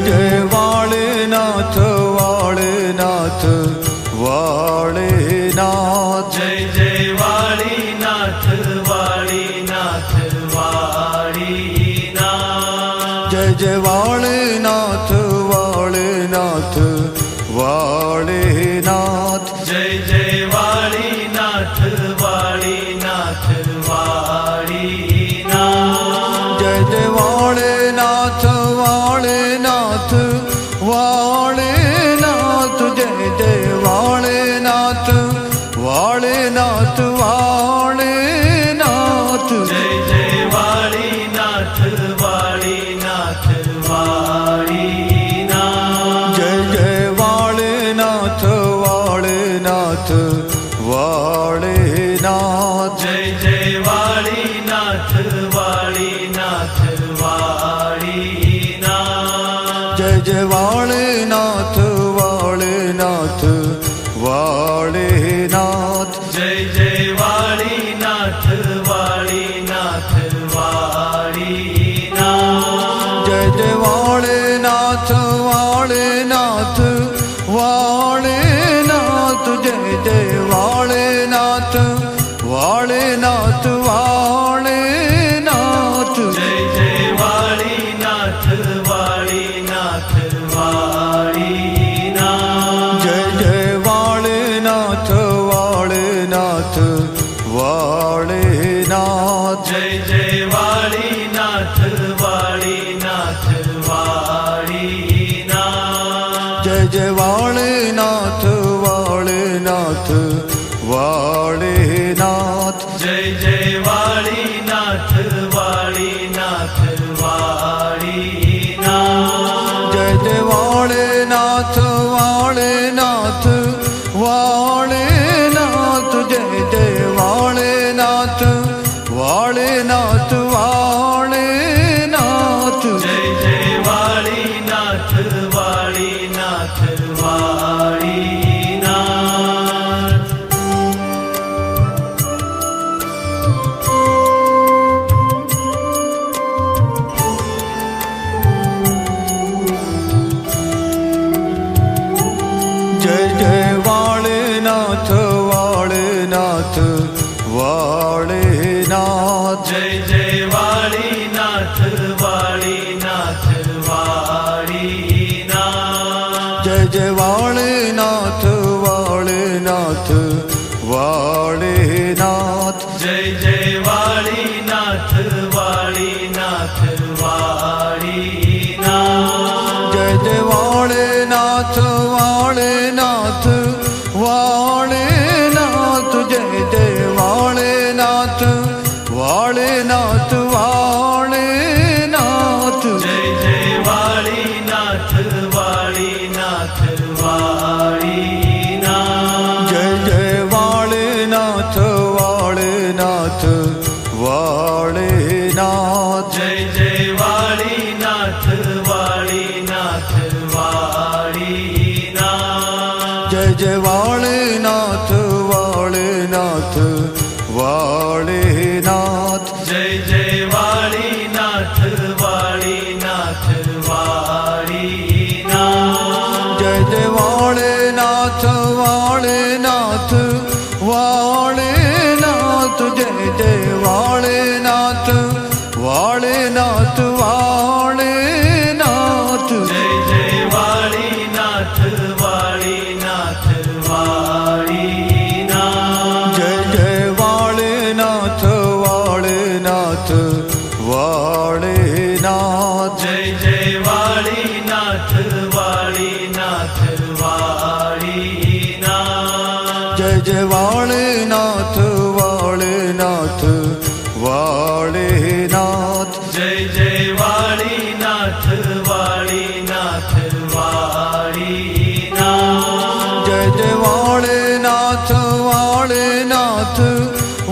जय वालेनाथ वालेनाथ वालेनाथ जय जय वालीनाथ वालीनाथ वालीनाथ जय जय वालेनाथ वालेनाथ वालेनाथ जय जय वालीनाथ वालीनाथ वालीनाथ जय जय वालेनाथ वालेनाथ वालेनाथ जय जय वालेनाथ वालेनाथ वालेनाथ जय जय वालीनाथ वालीनाथ वालीनाथ जय जय वालेनाथ वालेनाथ वालेनाथ जय जय वालीनाथ वालीनाथ वालीनाथ जय जय वालेनाथ वालेनाथ वालेनाथ जय जय वालीनाथ वालीनाथ वालीनाथ जय जय वालेनाथ वालेनाथ वालेनाथ जय जय वालेनाथ वालेनाथ वालेनाथ जय जय वालीनाथ वालीनाथ वालीनाथ जय जय वालेनाथ वालेनाथ वालेनाथ जय जय वालीनाथ वालीनाथ वालीनाथ जय जय वालेनाथ वालेनाथ वालेनाथ जय जय वालीनाथ वालीनाथ वालीनाथ जय जय वालेनाथ वालेनाथ वालेनाथ जय जय वालेनाथ वालेनाथ वालेनाथ जय जय वालीनाथ वालीनाथ वालीनाथ जय जय वालेनाथ वालेनाथ वालेनाथ जय जय वालीनाथ वालीनाथ वालीनाथ जय जय वालेनाथ वालेनाथ वालेनाथ जय जय वालीनाथ वालीनाथ वालीनाथ जय जय वालेनाथ वालेनाथ वालेनाथ जय जय वालेनाथ वालेनाथ वालेनाथ जय जय वालीनाथ वालीनाथ वालीनाथ जय जय वालेनाथ वालेनाथ वालेनाथ जय जय वालीनाथ वालीनाथ वालीनाथ जय जय वालेनाथ वालेनाथ वालेनाथ जय जय वालीनाथ वालीनाथ वालीनाथ जय जय वालेनाथ वालेनाथ वालेनाथ जय जय वालेनाथ वालेनाथ वालेनाथ जय जय वालीनाथ वालीनाथ वालीनाथ जय जय वालेनाथ वालेनाथ वालेनाथ जय जय वालीनाथ वालीनाथ वालीनाथ जय जय वालेनाथ वालेनाथ वालेनाथ जय जय वालीनाथ वालीनाथ वालीनाथ जय जय वालेनाथ वालेनाथ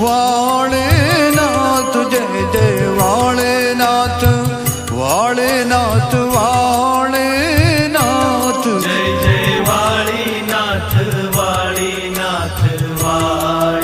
वालेनाथ जय जय वालेनाथ वालेनाथ वालेनाथ जय जय वालीनाथ वालीनाथ वालीनाथ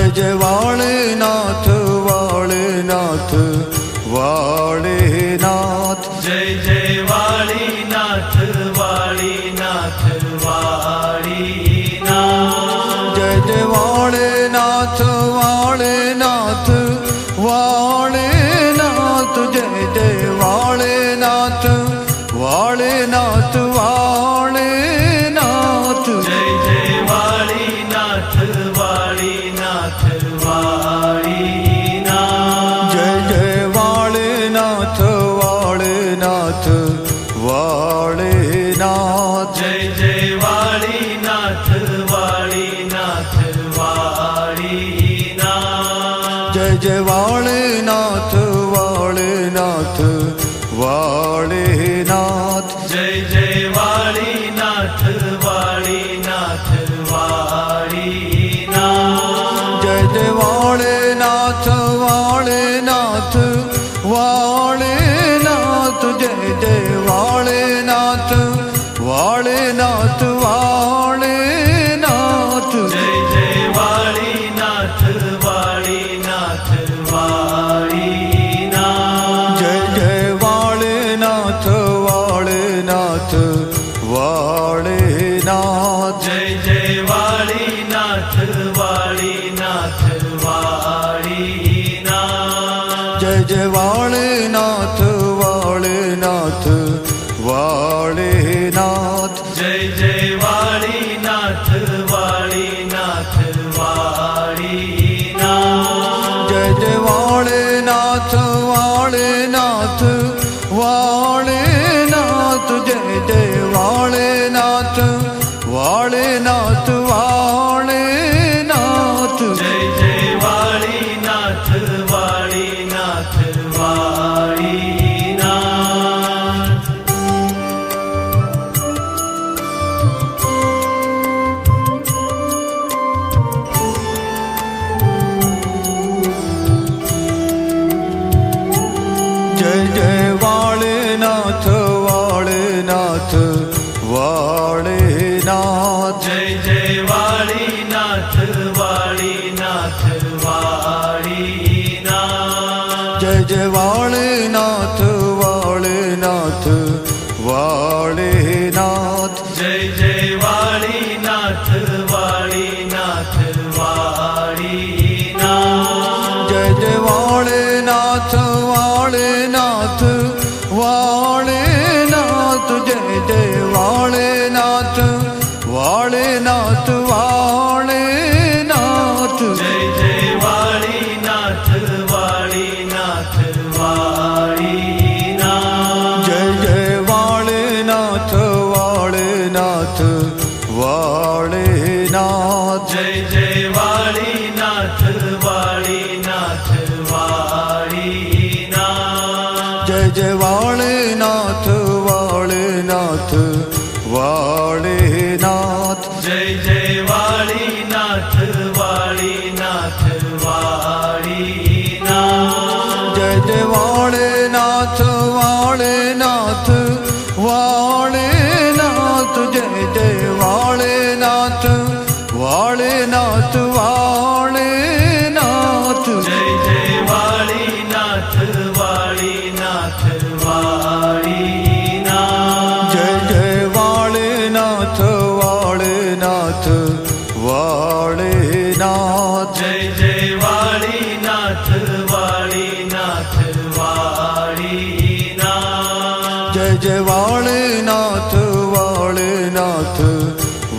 જય જય વાળનાથ વાળનાથ વાળનાથ જય જય વાળીનાથ વાળીનાથ વાળીનાથ જય જય વાળનાથ વાળનાથ વાળનાથ જય જય વાળનાથ વાળનાથ વાળનાથ જય જય વાળીનાથ વાળીનાથ વાળીનાથ જય જય વાળનાથ વાળનાથ વાળનાથ જય જય વાળીનાથ વાળીનાથ વાળીનાથ જય જય વાળનાથ વાળનાથ વાળનાથ જય જય વાળીનાથ વાળીનાથ વાળીનાથ જય જય વાળનાથ વાળનાથ વાળનાથ જય જય વાળનાથ વાળનાથ વાળનાથ જય જય વાળીનાથ વાળીનાથ વાળીનાથ જય જય વાળનાથ વાળનાથ વાળનાથ જય જય વાળીનાથ વાળીનાથ વાળીનાથ જય જય વાળનાથ વાળનાથ વાળનાથ જય જય વાળીનાથ વાળીનાથ વાળીનાથ જય જય વાળનાથ વાળનાથ વાળનાથ જય જય વાળનાથ વાળનાથ વાળનાથ જય જય વાળીનાથ વાળીનાથ વાળીનાથ જય જય વાળનાથ વાળનાથ વાળનાથ જય જય વાળીનાથ વાળીનાથ વાળીનાથ જય જય વાળનાથ વાળનાથ વાળનાથ જય જય વાળીનાથ વાળીનાથ વાળીનાથ જય જય વાળનાથ વાળનાથ વાળનાથ જય જય વાળનાથ વાળનાથ વાળનાથ જય જય વાળીનાથ વાળીનાથ વાળીનાથ જય જય વાળનાથ વાળનાથ વાળનાથ જય જય વાળીનાથ વાળીનાથ વાળીનાથ જય જય વાળનાથ વાળનાથ વાળનાથ જય જય વાળીનાથ વાળીનાથ વાળીનાથ જય જય વાળનાથ વાળનાથ વાળનાથ જય જય વાળનાથ વાળનાથ વાળનાથ જય જય વાળીનાથ વાળીનાથ વાળીનાથ જય જય વાળનાથ વાળનાથ વાળનાથ જય જય વાળીનાથ વાળીનાથ વાળીનાથ જય જય વાળનાથ વાળનાથ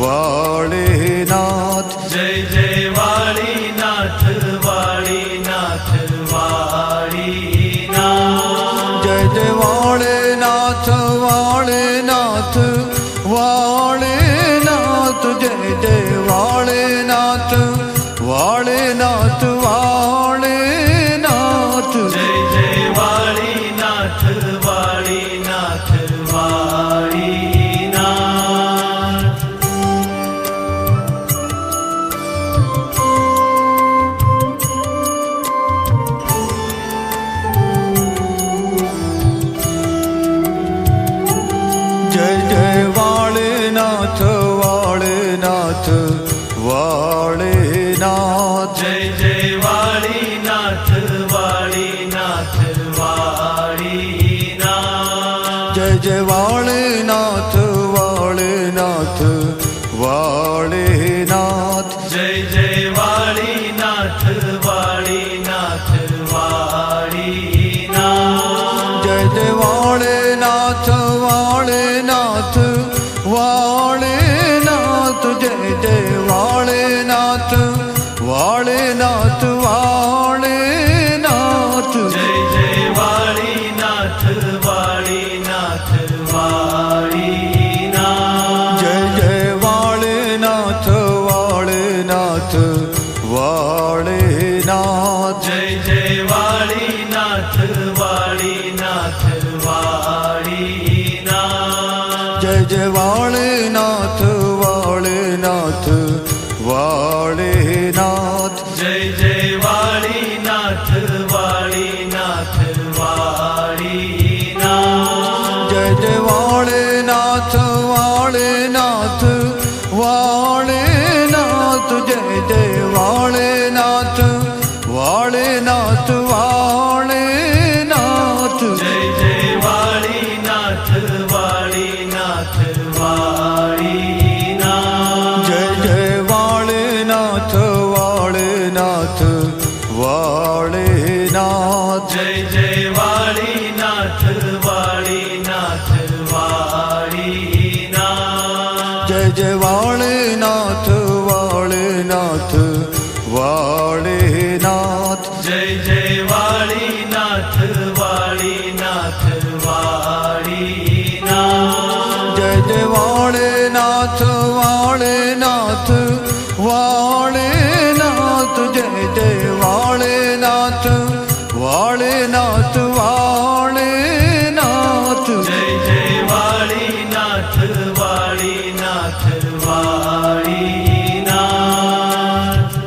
વાળનાથ જય જય વાળીનાથ વાળીનાથ વાળીનાથ જય જય વાળનાથ વાળનાથ વાળનાથ જય જય વાળનાથ વાળનાથ વાળનાથ જય જય વાળીનાથ વાળીનાથ વાળીનાથ જય જય વાળનાથ વાળનાથ વાળનાથ જય વાળનાથ વાળનાથ જય જય વાળીનાથ વાળીનાથ વાળીનાથ જય જય વાળનાથ વાળનાથ વાળનાથ જય જય વાળીનાથ વાળીનાથ વાળીનાથ જય જય વાળનાથ વાળનાથ વાળનાથ જય જય વાળીનાથ વાળીનાથ વાળીનાથ જય જય વાળનાથ વાળનાથ વાળનાથ જય જય વાળનાથ વાળનાથ વાળનાથ જય જય વાળીનાથ વાળીનાથ વાળીનાથ જય જય વાળનાથ વાળનાથ વાળનાથ જય જય વાળીનાથ વાળીનાથ વાળીનાથ જય જય વાળનાથ વાળનાથ વાળનાથ જય જય વાળીનાથ વાળીનાથ વાળીનાથ જય જય વાળનાથ વાળનાથ વાળનાથ જય જય વાળનાથ વાળનાથ વાળનાથ જય જય વાળીનાથ વાળીનાથ વાળીનાથ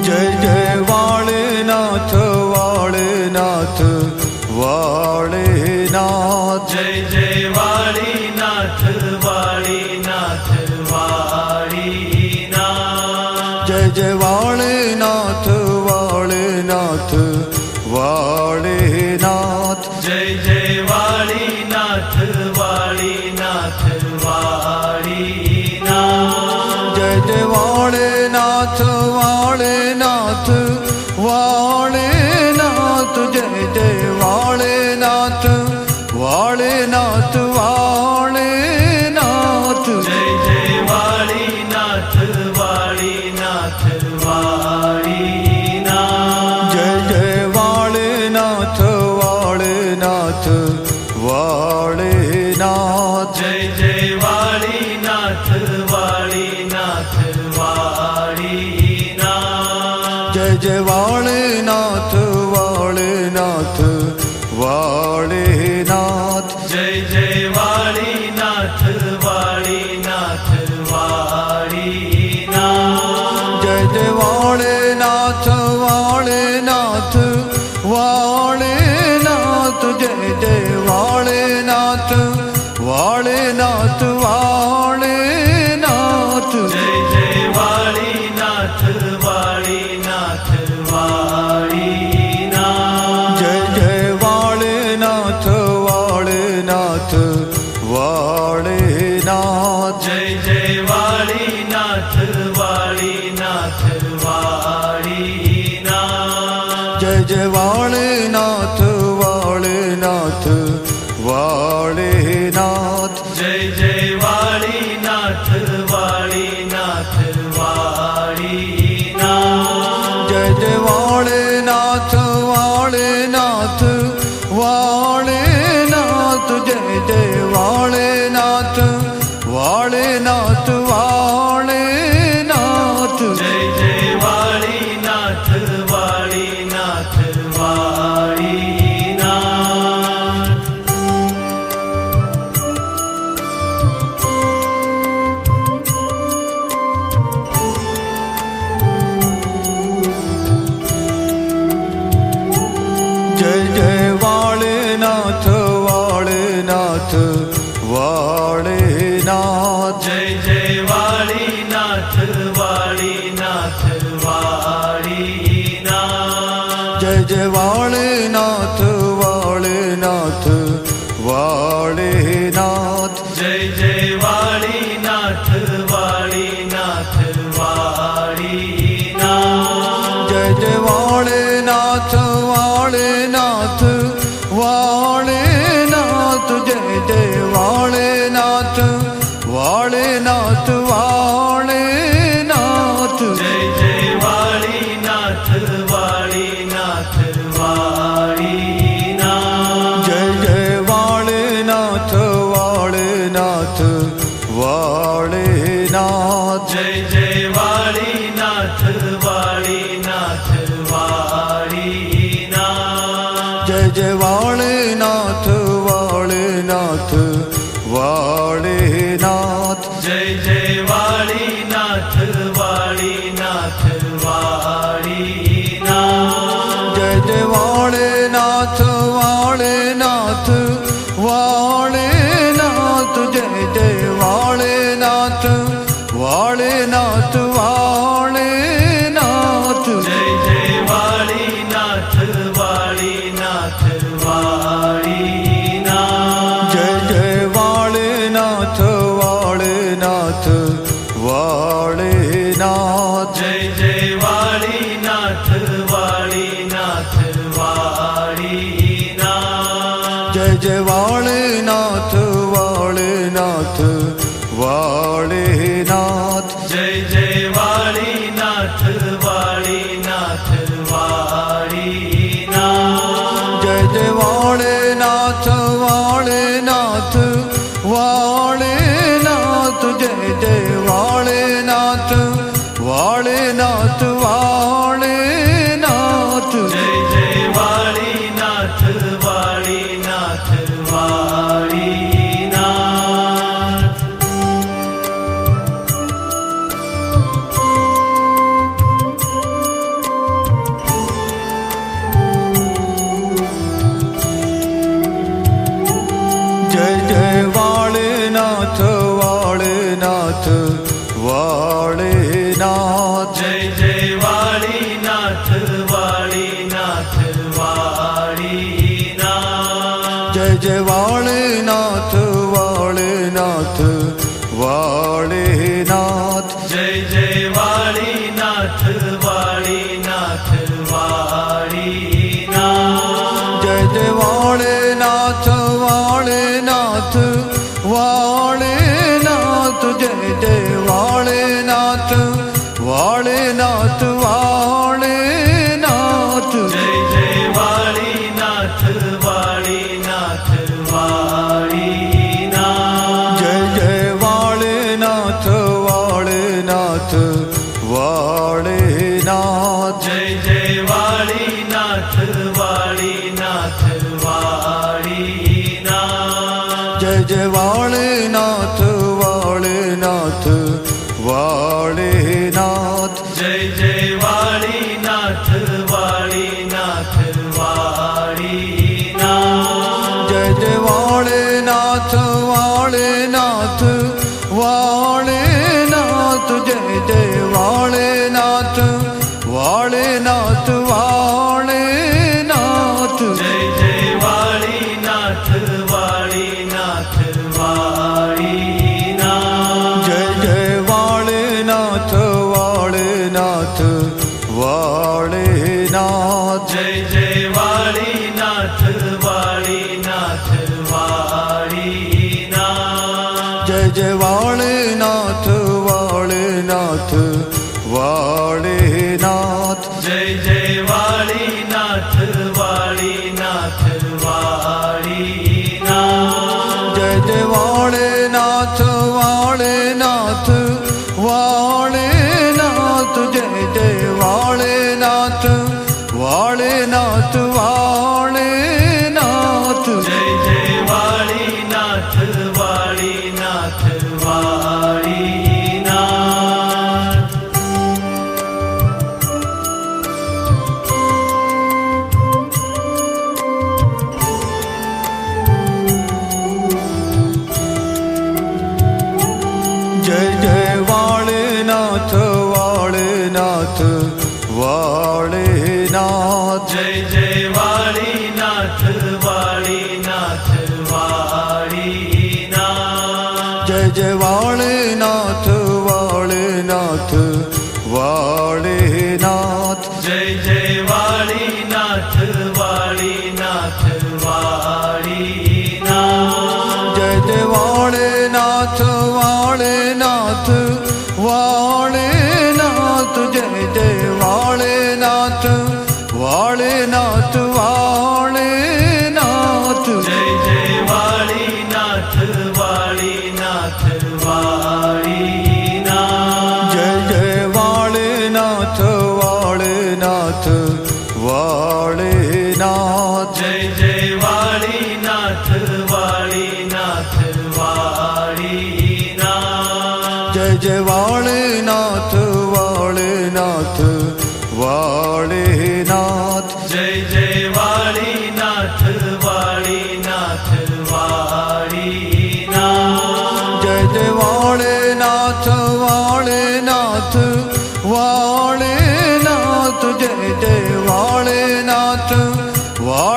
જય જય વાળનાથ વાળનાથ વાળનાથ જય જય વાળીનાથ વાળીનાથ વાળીનાથ જય જય વાળનાથ વાળનાથ વાળનાથ જય જય વાળીનાથ વાળીનાથ વાળીનાથ જય જય વાળનાથ વાળનાથ વાળનાથ જય જય વાળનાથ વાળનાથ વાળનાથ જય જય વાળીનાથ વાળીનાથ વાળીનાથ જય જય વાળનાથ વાળનાથ વાળનાથ જય જય વાળીનાથ વાળીનાથ વાળીનાથ જય જય વાળનાથ વાળનાથ વાળનાથ જય જય વાળીનાથ વાળીનાથ વાળીનાથ જય જય વાળનાથ વાળનાથ વાળનાથ જય જય વાળનાથ વાળનાથ વાળનાથ જય જય વાળીનાથ વાળીનાથ વાળીનાથ જય જય વાળનાથ વાળનાથ વાળનાથ જય જય વાળીનાથ વાળીનાથ વાળીનાથ જય જય વાળનાથ વાળનાથ વાળનાથ જય જય વાળીનાથ વાળીનાથ વાળીનાથ જય જય વાળનાથ વાળનાથ વાળનાથ જય જય વાળનાથ વાળનાથ વાળનાથ જય જય વાળીનાથ વાળીનાથ વાળીનાથ જય જય વાળનાથ વાળનાથ વાળનાથ જય જય વાળીનાથ વાળીનાથ વાળીનાથ જય જય વાળનાથ વાળનાથ વાળનાથ જય જય વાળીનાથ વાળીનાથ વાળીનાથ જય જય વાળનાથ વાળનાથ વાળેનાથ જય જય વાળેનાથ વાળેનાથ વાળેનાથ જય જય વાળીનાથ વાળીનાથ વાળીનાથ જય જય વાળેનાથ વાળેનાથ વાળેનાથ જય જય વાળીનાથ વાળીનાથ વાળીનાથ જય જય વાળેનાથ વાળેનાથ વાળેનાથ જય જય વાળીનાથ વાળીનાથ વાળીનાથ જય જય વાળેનાથ વાળેનાથ વાળેનાથ જય જય વાળેનાથ વાળેનાથ વાળેનાથ જય જય વાળીનાથ વાળીનાથ વાળીનાથ જય જય વાળેનાથ વાળેનાથ વાળેનાથ જય જય વાળીનાથ વાળીનાથ વાળીનાથ જય જય વાળેનાથ વાળેનાથ વાળેનાથ જય જય વાળીનાથ વાળીનાથ વાળીનાથ જય જય વાળેનાથ વાળેનાથ વાળેનાથ જય જય વાળેનાથ વાળેનાથ વાળેનાથ જય જય વાળીનાથ વાળીનાથ વાળીનાથ જય જય વાળેનાથ વાળેનાથ વાળેનાથ જય જય વાળીનાથ વાળીનાથ વાળીનાથ જય જય વાળેનાથ વાળેનાથ વાળેનાથ જય જય વાળીનાથ વાળીનાથ વાળીનાથ જય જય વાળેનાથ વાળેનાથ વાળેનાથ જય જય વાળેનાથ વાળેનાથ વાળેનાથ જય જય વાળીનાથ વાળીનાથ વાળીનાથ જય જય વાળેનાથ વાળેનાથ વાળેનાથ જય જય વાળીનાથ વાળીનાથ વાળીનાથ જય જય વાળેનાથ વાળેનાથ વાળેનાથ જય જય વાળીનાથ વાળીનાથ વાળીનાથ જય જય વાળેનાથ વાળેનાથ વાળેનાથ જય જય વાળેનાથ વાળેનાથ વાળેનાથ જય જય વાળીનાથ વાળીનાથ વાળીનાથ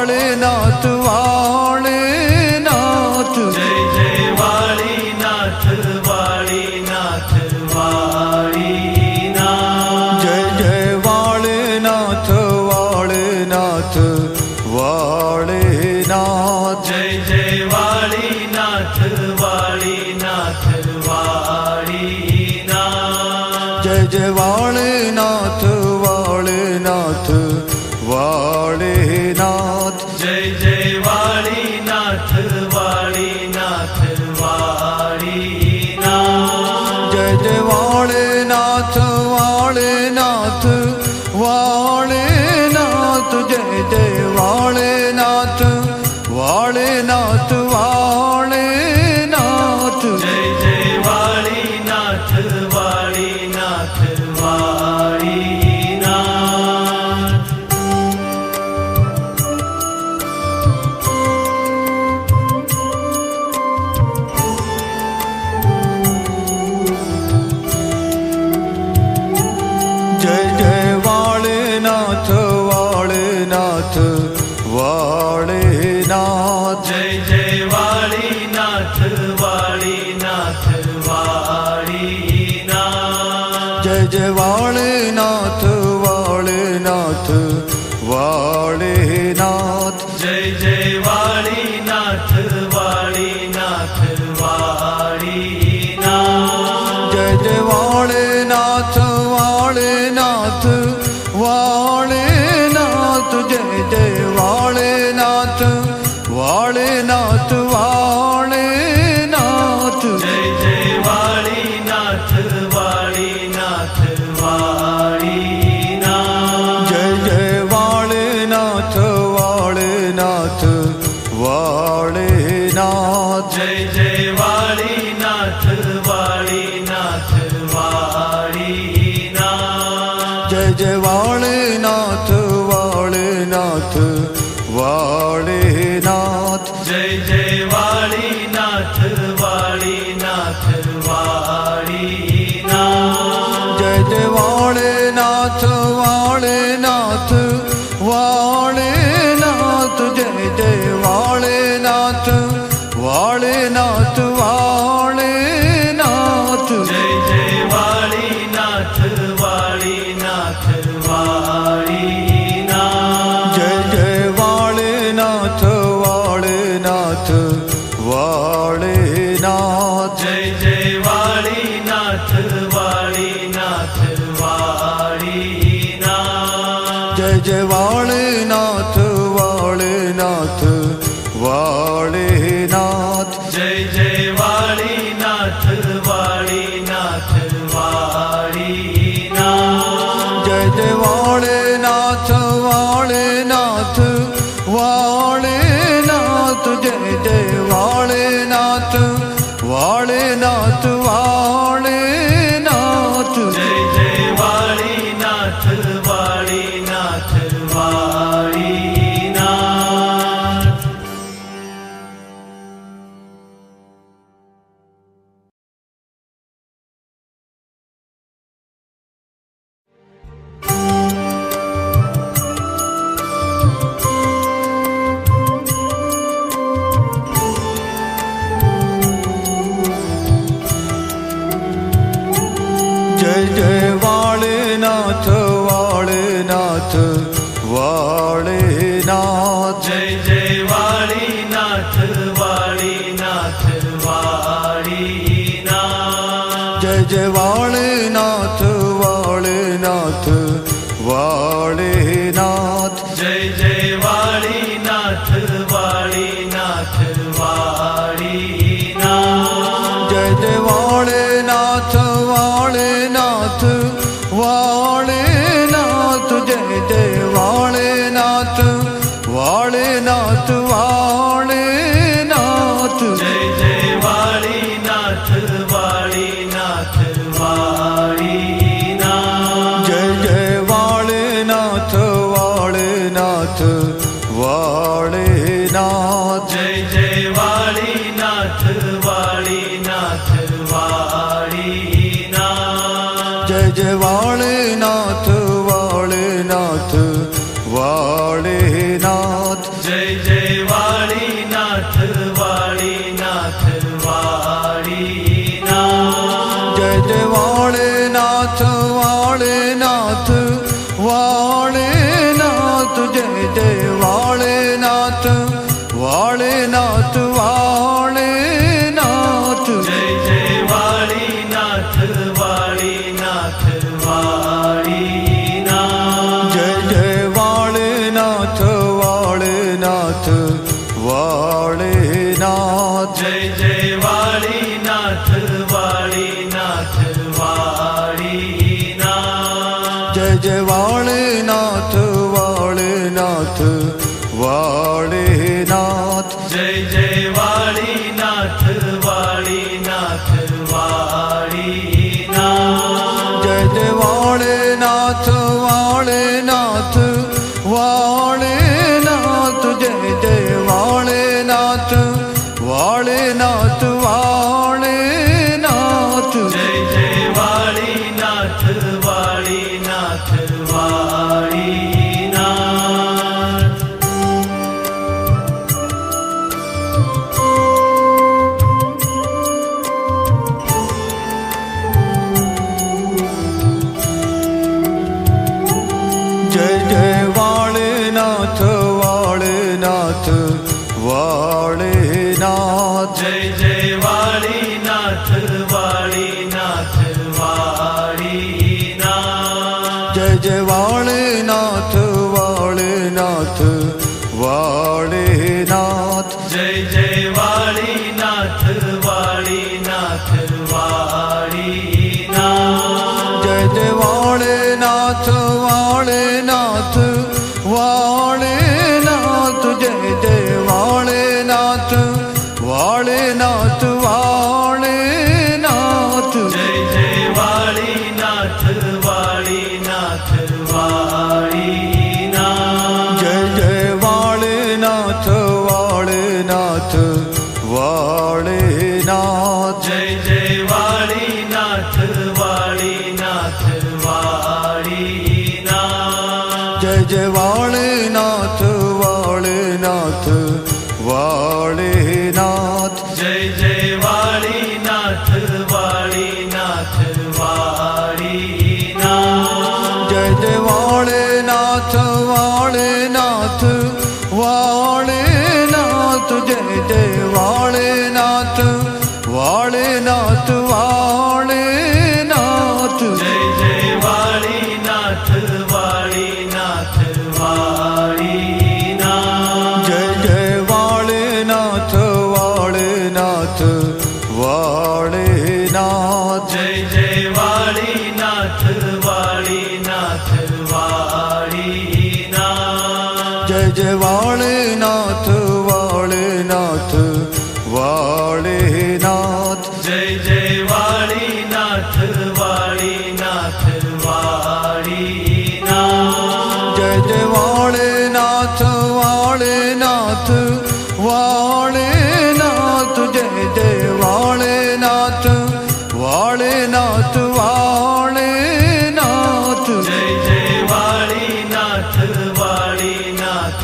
વાળનાથ વાળનાથ જય જય વાળીનાથ વાળીનાથ વાળીનાથ જય જય વાળનાથ વાળનાથ વાળનાથ જય જય વાળીનાથ વાળીનાથ વાળીનાથ જય જય વાળનાથ વાળનાથ વાળનાથ જય જય વાળીનાથ વાળીનાથ વાળીનાથ જય જય વાળનાથ વાળનાથ વાળનાથ જય જય વાળનાથ વાળનાથ વાળનાથ જય જય વાળીનાથ વાળીનાથ વાળીનાથ જય જય વાળનાથ વાળનાથ વાળનાથ જય જય વાળીનાથ વાળીનાથ વાળીનાથ જય જય વાળનાથ વાળનાથ વાળનાથ જય જય વાળીનાથ વાળીનાથ વાળીનાથ જય જય વાળનાથ વાળનાથ વાળનાથ જય જય વાળનાથ વાળનાથ વાળનાથ જય જય વાળીનાથ વાળીનાથ વાળીનાથ જય જય વાળનાથ વાળનાથ વાળનાથ જય જય વાળીનાથ વાળીનાથ વાળીનાથ જય જય વાળનાથ વાળનાથ વાળનાથ જય જય વાળીનાથ વાળીનાથ વાળીનાથ જય જય વાળનાથ વાળનાથ વાળનાથ જય જય વાળનાથ વાળનાથ વાળનાથ જય જય વાળીનાથ વાળીનાથ વાળીનાથ જય જય વાળનાથ વાળનાથ વાળનાથ જય જય વાળીનાથ વાળીનાથ વાળીનાથ જય જય વાળનાથ વાળનાથ વાળનાથ જય જય વાળીનાથ વાળીનાથ વાળીનાથ જય જય વાળનાથ વાળનાથ વાળનાથ જય જય વાળનાથ વાળનાથ વાળનાથ જય જય વાળીનાથ વાળીનાથ વાળીનાથ જય જય વાળનાથ વાળનાથ વાળનાથ જય જય વાળીનાથ વાળીનાથ વાળીનાથ જય જય વાળનાથ વાળનાથ વાળનાથ જય જય વાળીનાથ વાળીનાથ વાળીનાથ જય જય વાળનાથ વાળનાથ વાળનાથ જય જય વાળનાથ વાળનાથ વાળનાથ જય જય વાળીનાથ વાળીનાથ વાળીનાથ જય જય વાળનાથ વાળનાથ વાળનાથ વાળેનાથ વાળેનાથ જય જય વાળીનાથ વાળીનાથ વાળીનાથ જય જય વાળેનાથ વાળેનાથ વાળેનાથ જય જય વાળીનાથ વાળીનાથ વાળીનાથ જય જય વાળેનાથ વાળેનાથ વાળેનાથ જય જય વાળીનાથ વાળીનાથ વાળીનાથ જય જય વાળેનાથ વાળેનાથ વાળેનાથ જય જય વાળેનાથ વાળેનાથ વાળેનાથ જય જય વાળીનાથ વાળીનાથ વાળીનાથ જય જય વાળેનાથ વાળેનાથ વાળેનાથ જય જય વાળીનાથ વાળીનાથ વાળીનાથ જય જય વાળેનાથ વાળેનાથ વાળેનાથ જય જય વાળીનાથ વાળીનાથ વાળીનાથ જય જય વાળેનાથ વાળેનાથ વાળેનાથ જય જય વાળેનાથ વાળેનાથ વાળેનાથ જય જય વાળીનાથ વાળીનાથ વાળીનાથ જય જય વાળેનાથ વાળેનાથ વાળેનાથ જય જય વાળીનાથ વાળીનાથ વાળીનાથ જય જય વાળેનાથ વાળેનાથ વાળેનાથ જય જય વાળીનાથ વાળીનાથ વાળીનાથ જય જય વાળેનાથ વાળેનાથ વાળેનાથ જય જય વાળેનાથ વાળેનાથ વાળેનાથ જય જય વાળીનાથ વાળીનાથ વાળીનાથ જય જય વાળેનાથ વાળેનાથ વાળેનાથ જય જય વાળીનાથ વાળીનાથ વાળીનાથ જય જય વાળેનાથ વાળેનાથ વાળેનાથ જય જય વાળીનાથ વાળીનાથ વાળીનાથ જય જય વાળેનાથ વાળેનાથ વાળેનાથ જય જય વાળેનાથ વાળેનાથ વાળેનાથ જય જય વાળીનાથ વાળીનાથ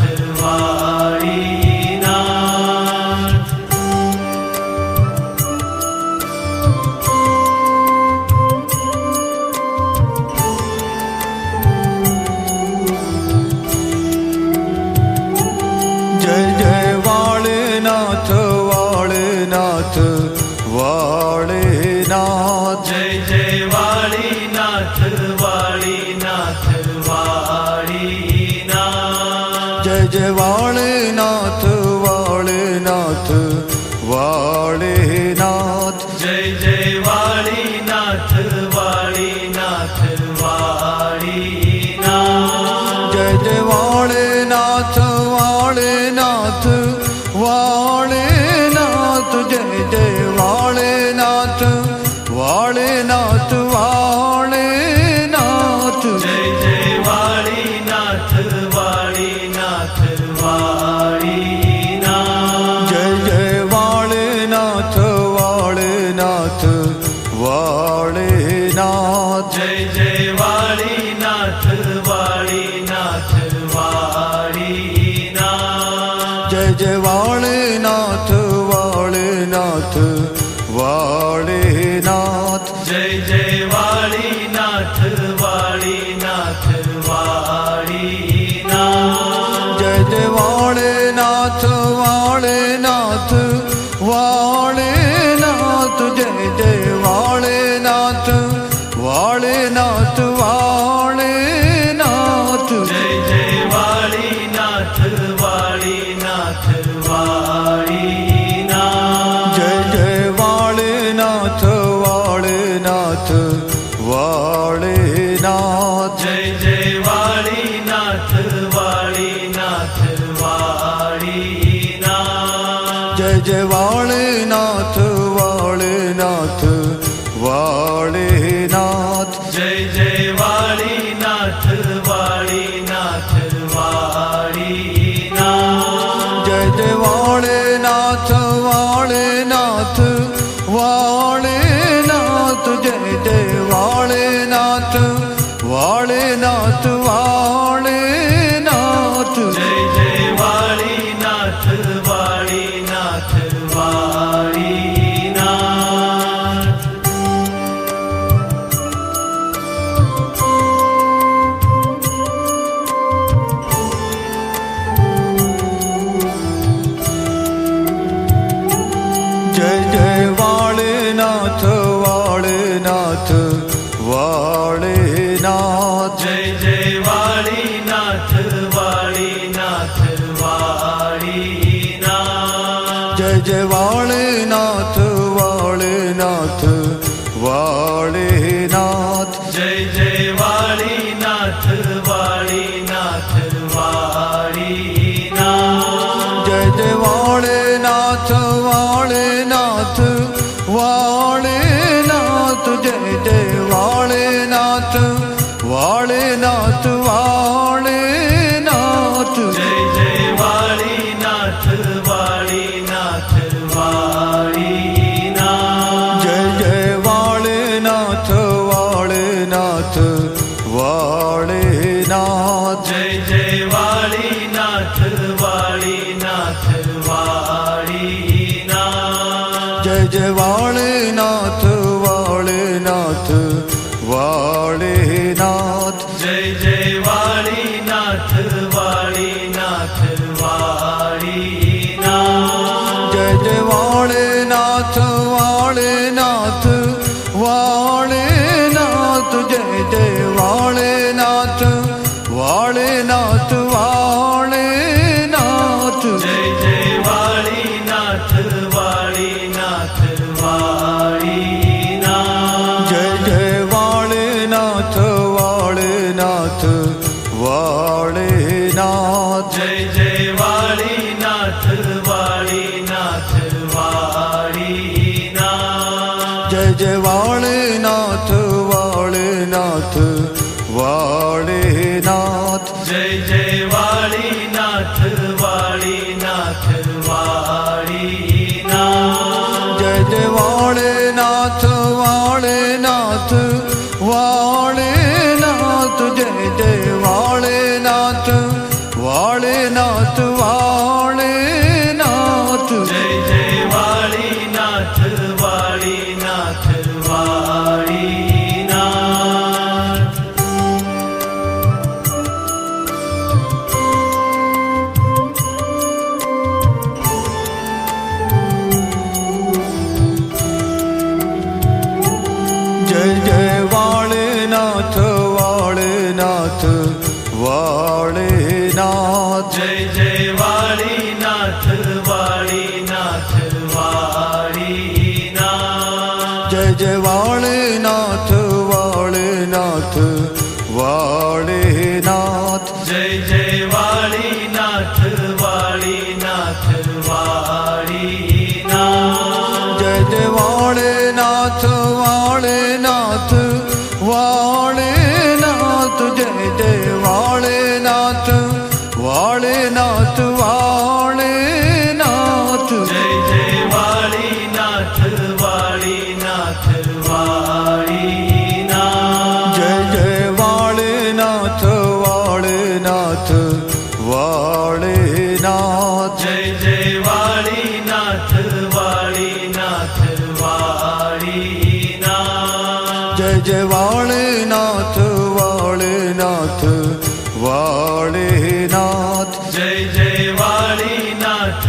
વાળીનાથ જય જય વાળેનાથ વાળેનાથ વાળેનાથ જય જય વાળીનાથ વાળીનાથ વાળીનાથ જય જય વાળેનાથ વાળેનાથ વાળેનાથ જય જય વાળીનાથ વાળીનાથ વાળીનાથ જય જય વાળેનાથ વાળેનાથ વાળેનાથ જય જય વાળેનાથ વાળેનાથ વાળેનાથ જય જય વાળીનાથ વાળીનાથ વાળીનાથ જય જય વાળેનાથ વાળેનાથ વાળેનાથ જય જય વાળીનાથ વાળીનાથ વાળીનાથ જય જય વાળેનાથ વાળેનાથ વાળેનાથ જય જય વાળીનાથ વાળીનાથ વાળીનાથ જય જય વાળેનાથ વાળેનાથ વાળેનાથ જય જય વાળેનાથ વાળેનાથ વાળેનાથ જય જય વાળીનાથ વાળીનાથ વાળીનાથ જય જય વાળેનાથ વાળેનાથ વાળેનાથ જય જય વાળીનાથ વાળીનાથ વાળીનાથ જય જય વાળેનાથ વાળેનાથ વાળેનાથ જય જય વાળીનાથ વાળીનાથ વાળીનાથ જય જય વાળેનાથ વાળેનાથ વાળેનાથ જય જય વાળેનાથ વાળેનાથ વાળેનાથ જય જય વાળીનાથ વાળીનાથ વાળીનાથ જય જય વાળેનાથ વાળેનાથ વાળેનાથ જય જય વાળીનાથ વાળીનાથ વાળીનાથ જય જય વાળેનાથ વાળેનાથ વાળેનાથ જય જય વાળીનાથ વાળીનાથ વાળીનાથ જય જય વાળેનાથ વાળેનાથ વાળેનાથ જય જય વાળેનાથ વાળેનાથ વાળેનાથ જય જય વાળીનાથ વાળીનાથ વાળીનાથ જય જય વાળેનાથ વાળેનાથ વાળેનાથ જય જય વાળીનાથ વાળીનાથ વાળીનાથ જય જય વાળેનાથ વાળેનાથ વાળેનાથ જય જય વાળીનાથ વાળીનાથ વાળીનાથ જય જય વાળેનાથ વાળેનાથ વાળેનાથ જય જય વાળેનાથ વાળેનાથ વાળેનાથ જય જય વાળીનાથ વાળીનાથ વાળીનાથ જય જય વાળેનાથ વાળેનાથ વાળેનાથ જય જય વાળીનાથ વાળીનાથ વાળીનાથ જય જય વાળેનાથ વાળેનાથ વાળેનાથ જય જય વાળીનાથ વાળીનાથ વાળીનાથ જય જય વાળેનાથ વાળેનાથ વાળેનાથ જય જય વાળેનાથ વાળેનાથ વાળેનાથ જય જય વાળીનાથ વાળીનાથ વાળીનાથ જય જય વાળેનાથ વાળેનાથ વાળેનાથ જય જય વાળીનાથ વાળીનાથ વાળીનાથ જય જય વાળેનાથ વાળેનાથ વાળેનાથ જય જય વાળીનાથ વાળીનાથ વાળીનાથ જય જય વાળેનાથ વાળેનાથ વાળેનાથ જય જય વાળેનાથ વાળેનાથ વાળેનાથ જય જય વાળીનાથ વાળીનાથ વાળીનાથ જય જય વાળેનાથ વાળેનાથ વાળેનાથ જય જય વાળીનાથ વાળીનાથ વાળીનાથ જય જય વાળેનાથ વાળેનાથ વાળેનાથ જય જય વાળીનાથ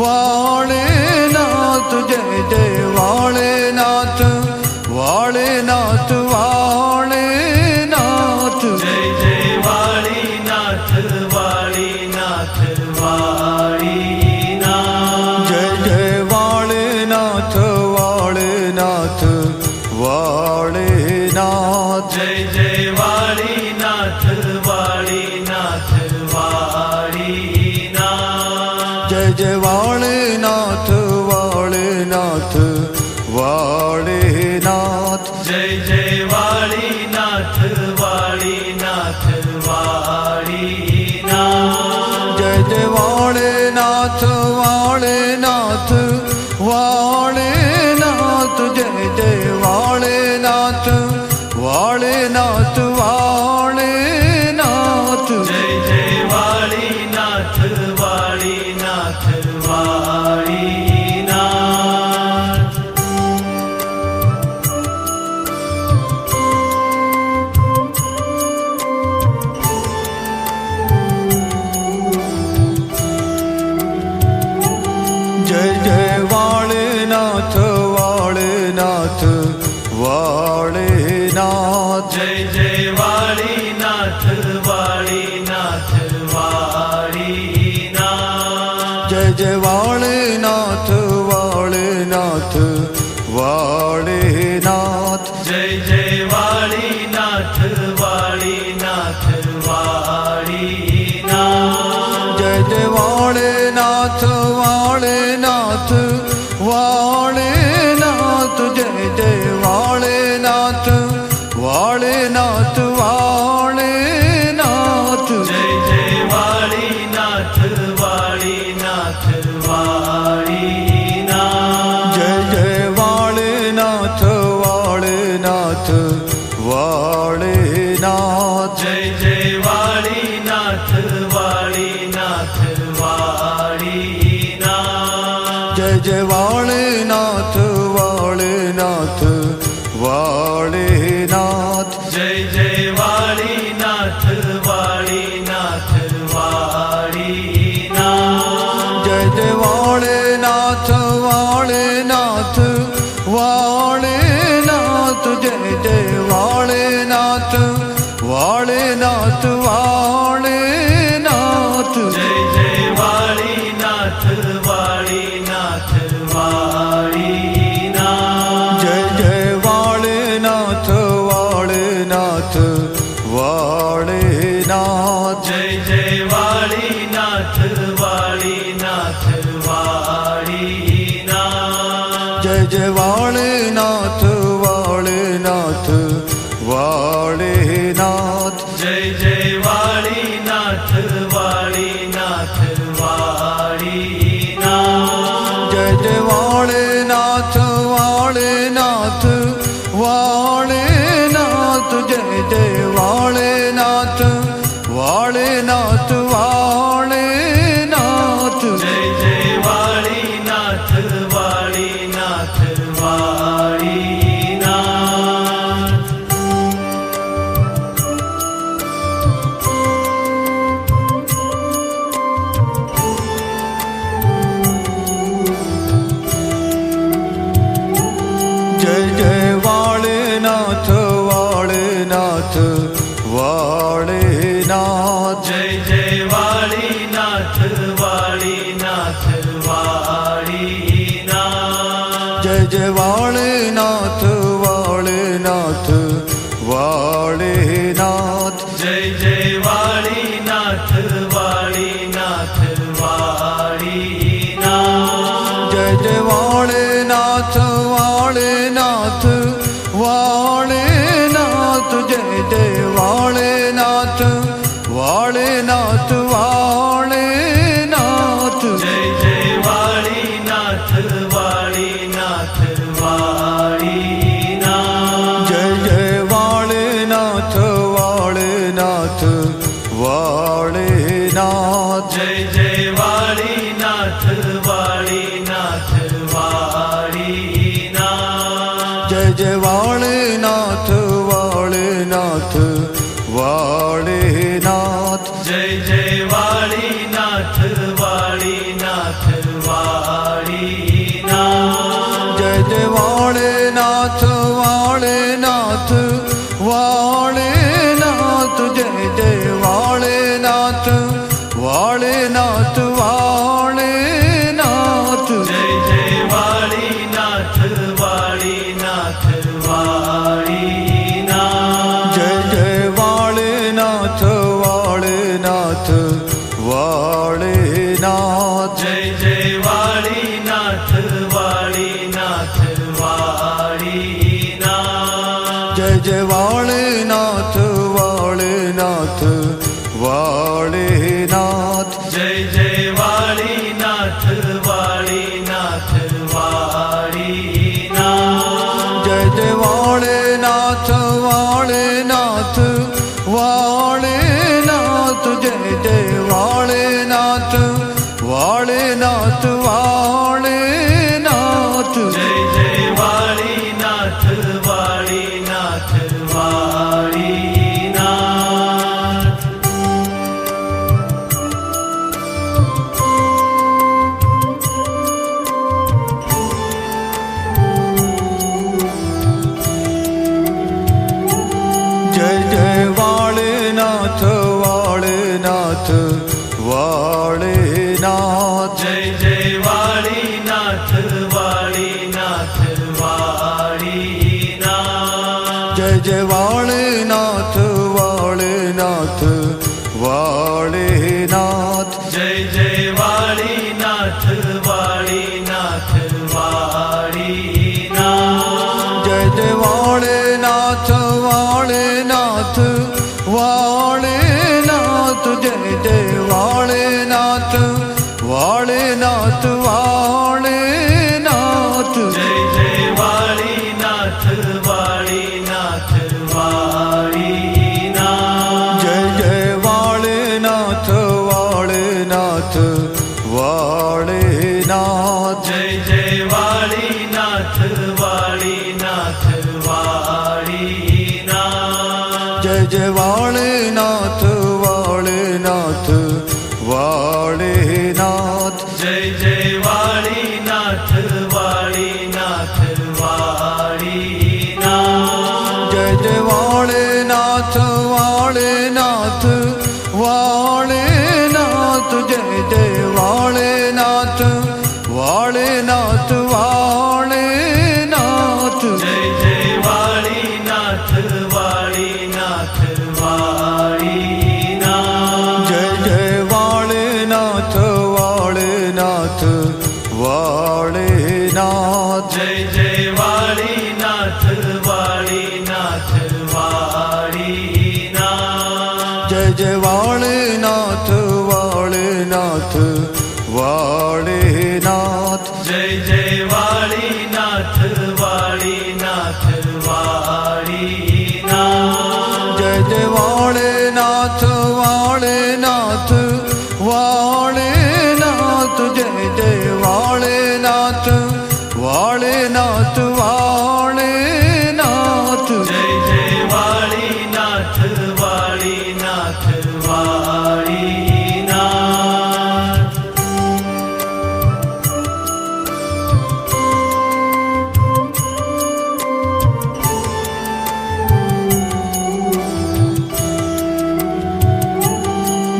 વાળેનાથ જય જય વાળેનાથ વાળેનાથ વાળેનાથ જય જય વાળીનાથ વાળીનાથ વાળીનાથ જય જય વાળેનાથ વાળેનાથ વાળેનાથ જય જય વાળીનાથ વાળીનાથ વાળીનાથ જય જય વાળેનાથ વાળેનાથ વાળેનાથ જય જય વાળીનાથ વાળીનાથ વાળીનાથ જય જય વાળેનાથ વાળેનાથ વાળેનાથ જય જય વાળેનાથ વાળેનાથ વાળેનાથ જય જય વાળીનાથ વાળીનાથ વાળીનાથ જય જય વાળેનાથ વાળેનાથ વાળેનાથ જય જય વાળીનાથ વાળીનાથ વાળીનાથ જય જય વાળેનાથ વાળેનાથ વાળેનાથ જય જય વાળીનાથ વાળીનાથ વાળીનાથ જય જય વાળેનાથ વાળેનાથ વાળેનાથ જય જય વાળેનાથ વાળેનાથ વાળેનાથ જય જય વાળીનાથ વાળીનાથ વાળીનાથ જય જય વાળેનાથ વાળેનાથ વાળેનાથ જય જય વાળીનાથ વાળીનાથ વાળીનાથ જય જય વાળેનાથ વાળેનાથ વાળેનાથ જય જય વાળીનાથ વાળીનાથ વાળીનાથ જય જય વાળેનાથ વાળેનાથ વાળેનાથ જય જય વાળેનાથ વાળેનાથ વાળેનાથ જય જય વાળીનાથ વાળીનાથ વાળીનાથ જય જય વાળેનાથ વાળેનાથ વાળેનાથ જય જય વાળીનાથ વાળીનાથ વાળીનાથ જય જય વાળેનાથ વાળેનાથ વાળેનાથ જય જય વાળીનાથ વાળીનાથ વાળીનાથ જય જય વાળેનાથ વાળેનાથ વાળેનાથ જય જય વાળેનાથ વાળેનાથ વાળેનાથ જય જય વાળીનાથ વાળીનાથ વાળીનાથ જય જય વાળેનાથ વાળેનાથ વાળેનાથ જય જય વાળીનાથ વાળીનાથ વાળીનાથ જય જય વાળેનાથ વાળેનાથ વાળેનાથ જય જય વાળીનાથ વાળીનાથ વાળીનાથ જય જય વાળેનાથ વાળેનાથ વાળેનાથ જય જય વાળેનાથ વાળેનાથ વાળેનાથ જય જય વાળીનાથ વાળીનાથ વાળીનાથ જય જય વાળેનાથ વાળેનાથ વાળેનાથ જય જય વાળીનાથ વાળીનાથ વાળીનાથ જય જય વાળેનાથ વાળેનાથ વાળેનાથ જય જય વાળીનાથ વાળીનાથ વાળીનાથ જય જય વાળનાથ વાળનાથ વાળનાથ જય જય વાળનાથ વાળનાથ વાળનાથ જય જય વાળીનાથ વાળીનાથ વાળીનાથ જય જય વાળનાથ વાળનાથ વાળનાથ જય જય વાળીનાથ વાળીનાથ વાળીનાથ જય જય વાળનાથ વાળનાથ વાળનાથ જય જય વાળીનાથ વાળીનાથ વાળીનાથ જય જય વાળનાથ વાળનાથ વાળનાથ જય જય વાળનાથ વાળનાથ વાળનાથ જય જય વાળીનાથ વાળીનાથ વાળીનાથ જય જય વાળનાથ વાળનાથ વાળનાથ જય જય વાળીનાથ વાળીનાથ વાળીનાથ જય જય વાળનાથ વાળનાથ વાળનાથ જય જય વાળીનાથ વાળીનાથ વાળીનાથ જય જય વાળનાથ વાળનાથ વાળનાથ જય જય વાળનાથ વાળનાથ વાળનાથ જય જય વાળીનાથ વાળીનાથ વાળીનાથ જય જય વાળનાથ વાળનાથ વાળનાથ જય જય વાળીનાથ વાળીનાથ વાળીનાથ જય જય વાળનાથ વાળનાથ વાળનાથ જય જય વાળીનાથ વાળીનાથ વાળીનાથ જય જય વાળનાથ વાળનાથ વાળનાથ જય જય વાળનાથ વાળનાથ વાળનાથ જય જય વાળીનાથ વાળીનાથ વાળીનાથ જય જય વાળનાથ વાળનાથ વાળનાથ જય જય વાળીનાથ વાળીનાથ વાળીનાથ જય જય વાળનાથ વાળનાથ વાળનાથ જય જય વાળીનાથ વાળીનાથ વાળીનાથ જય જય વાળનાથ વાળનાથ વાળનાથ જય જય વાળનાથ વાળનાથ વાળનાથ જય જય વાળીનાથ વાળીનાથ વાળીનાથ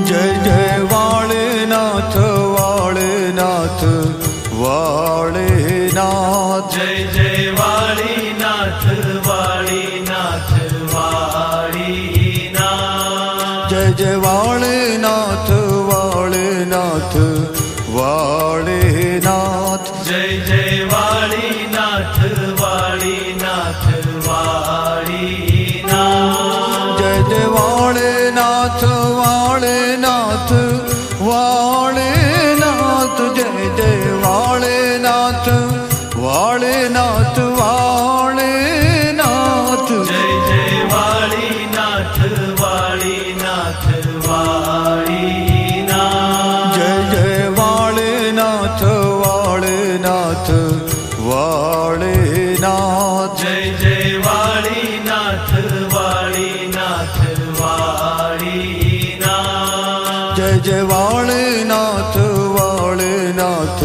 જય જય વાળનાથ વાળનાથ વાળનાથ જય જય વાળીનાથ વાળીનાથ વાળીનાથ જય જય વાળનાથ વાળનાથ વાળનાથ જય જય વાળીનાથ વાળીનાથ વાળીનાથ જય જય વાળનાથ વાળનાથ વાળનાથ જય જય વાળનાથ વાળનાથ વાળનાથ જય જય વાળીનાથ વાળીનાથ વાળીનાથ જય જય વાળનાથ વાળનાથ વાળનાથ જય જય વાળીનાથ વાળીનાથ વાળીનાથ જય જય વાળનાથ વાળનાથ